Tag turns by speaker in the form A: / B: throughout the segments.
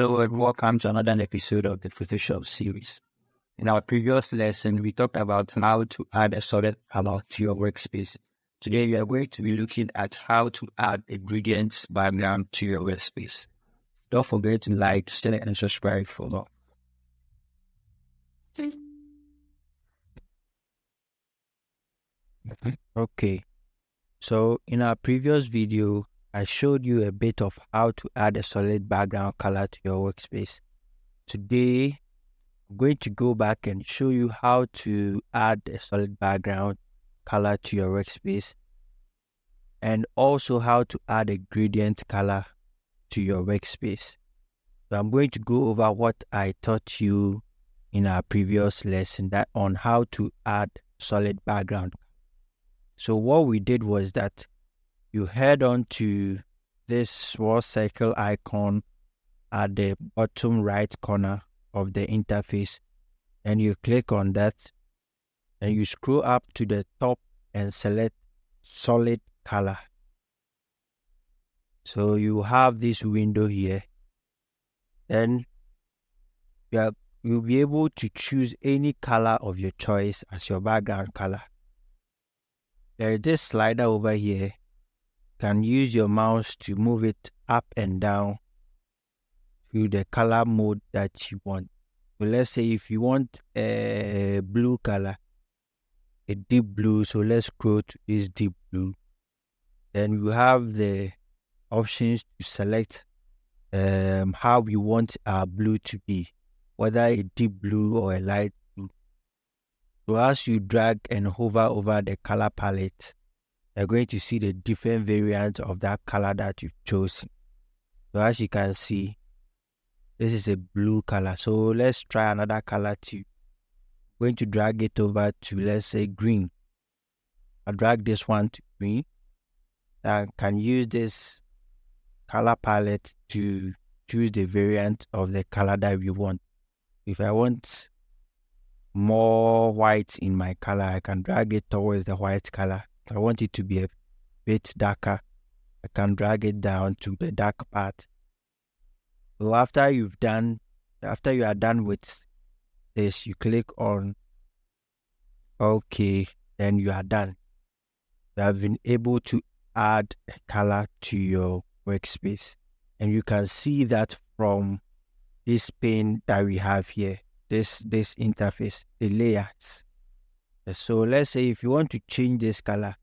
A: Hello and welcome to another episode of the Photoshop series. In our previous lesson, we talked about how to add a solid color to your workspace. Today, we are going to be looking at how to add a gradient background to your workspace. Don't forget to like, share, and subscribe for more.
B: Okay, so in our previous video, I showed you a bit of how to add a solid background color to your workspace. Today, I'm going to go back and show you how to add a solid background color to your workspace and also how to add a gradient color to your workspace. So I'm going to go over what I taught you in our previous lesson that on how to add solid background. So what we did was that you head on to this small circle icon at the bottom right corner of the interface, and you click on that and you scroll up to the top and select solid color. So you have this window here, then you'll be able to choose any color of your choice as your background color. There is this slider over here. You can use your mouse to move it up and down to the color mode that you want. So let's say if you want a blue color, a deep blue, so let's go to this deep blue. Then you have the options to select how we want our blue to be, whether a deep blue or a light blue. So as you drag and hover over the color palette, you're going to see the different variants of that color that you've chosen. So as you can see, this is a blue color. So let's try another color too. I'm going to drag it over to, let's say, green. I'll drag this one to green. I can use this color palette to choose the variant of the color that we want. If I want more white in my color, I can drag it towards the white color. If I want it to be a bit darker, I can drag it down to the dark part. So after you are done with this, you click on OK, then you are done. You have been able to add a color to your workspace, and you can see that from this pane that we have here, this interface, the layers. So let's say if you want to change this color,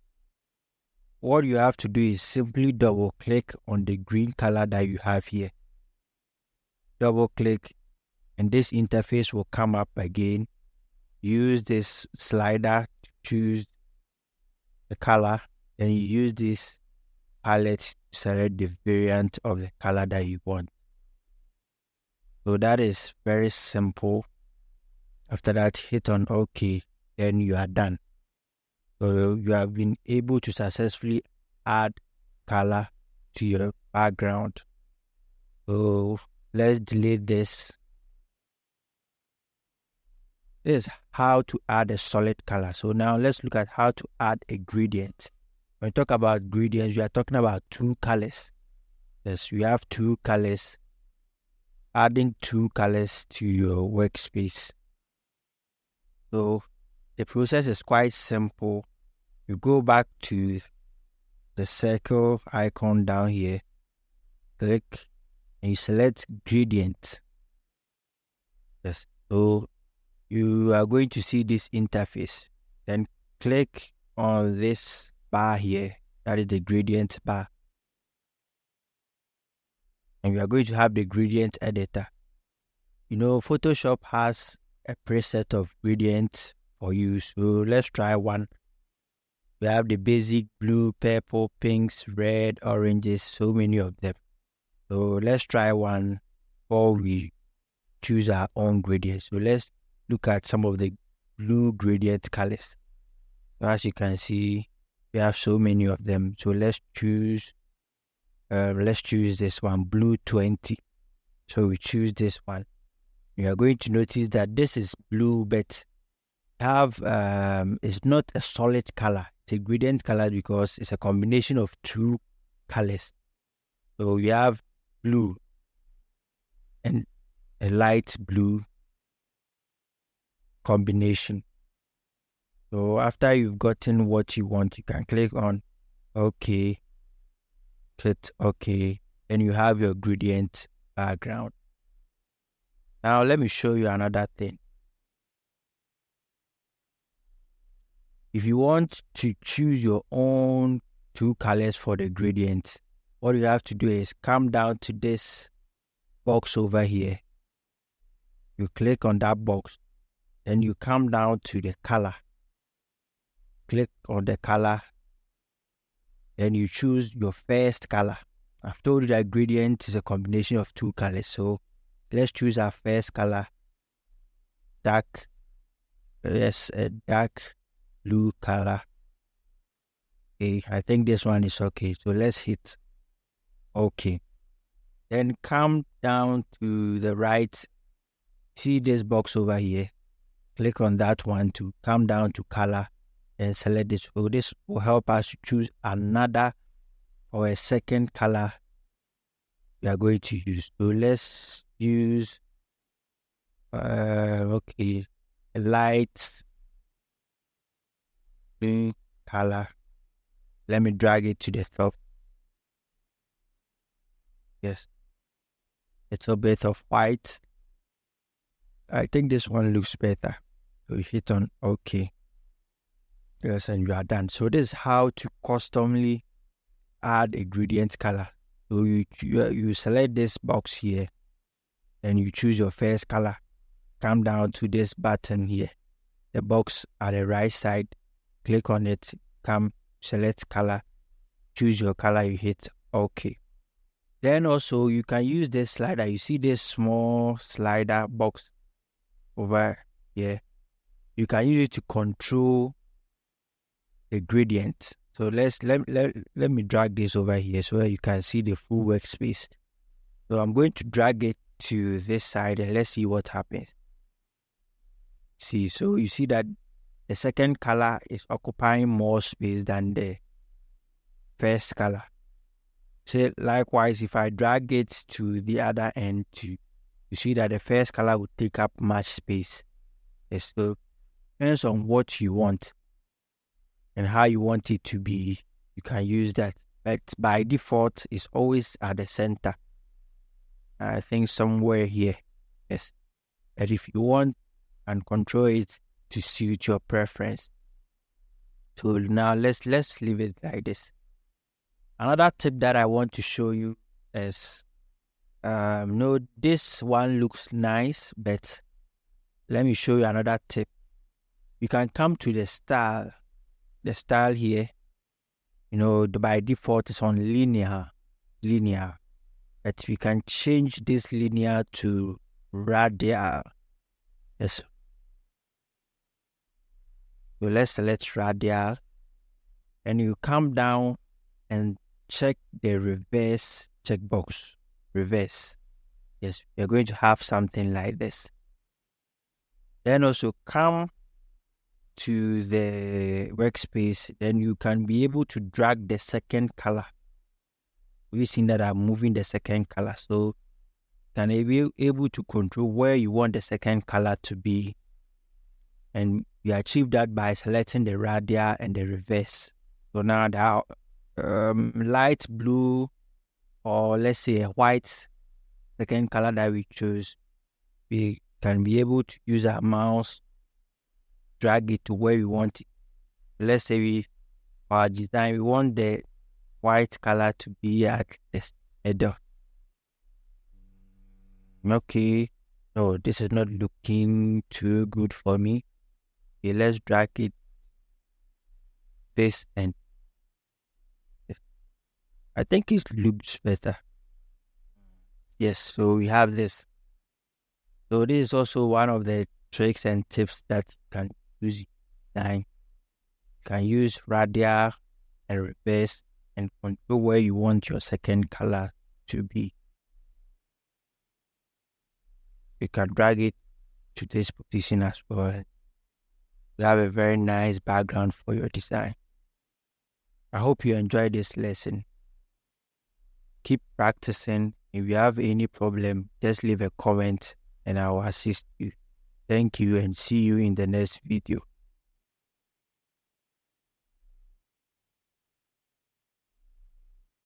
B: what you have to do is simply double click on the green color that you have here. Double click and this interface will come up again. Use this slider to choose the color, and you use this palette to select the variant of the color that you want. So that is very simple. After that, hit on OK, then you are done. So you have been able to successfully add color to your background. So let's delete this. This is how to add a solid color. So now let's look at how to add a gradient. When we talk about gradients, we are talking about two colors. Yes, we have two colors. Adding two colors to your workspace. So the process is quite simple. You go back to the circle icon down here, click, and you select gradient. Yes, so you are going to see this interface. Then click on this bar here, that is the gradient bar. And you are going to have the gradient editor. You know, Photoshop has a preset of gradients for you. So let's try one. We have the basic blue, purple, pinks, red, oranges, so many of them. So let's try one before we choose our own gradient. So let's look at some of the blue gradient colors. So as you can see, we have so many of them. So let's choose this one, blue 20. So we choose this one. You are going to notice that this is blue, but it's not a solid color. It's a gradient color because it's a combination of two colors. So we have blue and a light blue combination. So after you've gotten what you want, you can click on OK, click OK, and you have your gradient background. Now let me show you another thing. If you want to choose your own two colors for the gradient, what you have to do is come down to this box over here. You click on that box, then you come down to the color. Click on the color, then you choose your first color. I've told you that gradient is a combination of two colors, so let's choose our first color, dark. Yes, a dark blue color. Okay, I think this one is okay. So let's hit OK. Then come down to the right. See this box over here. Click on that one to come down to color and select this. So this will help us to choose another or a second color we are going to use. So let's use okay, a light blue color. Let me drag it to the top. Yes, it's a bit of white. I think this one looks better. So you hit on OK. Yes, and you are done. So this is how to customly add a gradient color. So you select this box here, and you choose your first color. Come down to this button here, the box at the right side. Click on it. Come select color. Choose your color. You hit OK. Then also you can use this slider. You see this small slider box over here. You can use it to control the gradient. So let me drag this over here so that you can see the full workspace. So I'm going to drag it to this side and let's see what happens. See, so you see that the second color is occupying more space than the first color. So likewise, if I drag it to the other end too, you see that the first color will take up much space. So depends on what you want and how you want it to be. You can use that, but by default it's always at the center. I think somewhere here. Yes, but if you want and control it to suit your preference. So now let's leave it like this. Another tip that I want to show you is no, this one looks nice, but let me show you another tip. You can come to the style here. You know, by default it's on linear, but we can change this linear to radial. Yes. So let's select radial, and you come down and check the reverse checkbox. Reverse. Yes, you're going to have something like this. Then also come to the workspace, then you can be able to drag the second color. We've seen that I'm moving the second color, so you can be able to control where you want the second color to be, and you achieve that by selecting the radial and the reverse. So now the light blue, or let's say a white second color that we choose, we can be able to use our mouse, drag it to where we want it. Let's say for our design, we want the white color to be at the header. Okay, no, this is not looking too good for me. Okay, let's drag it this end. I think it looks better. Yes, so we have this. So this is also one of the tricks and tips that you can use in design. You can use radial and reverse and control where you want your second color to be. You can drag it to this position as well. You have a very nice background for your design. I hope you enjoyed this lesson. Keep practicing If you have any problem, just leave a comment and I will assist you. Thank you and see you in the next video.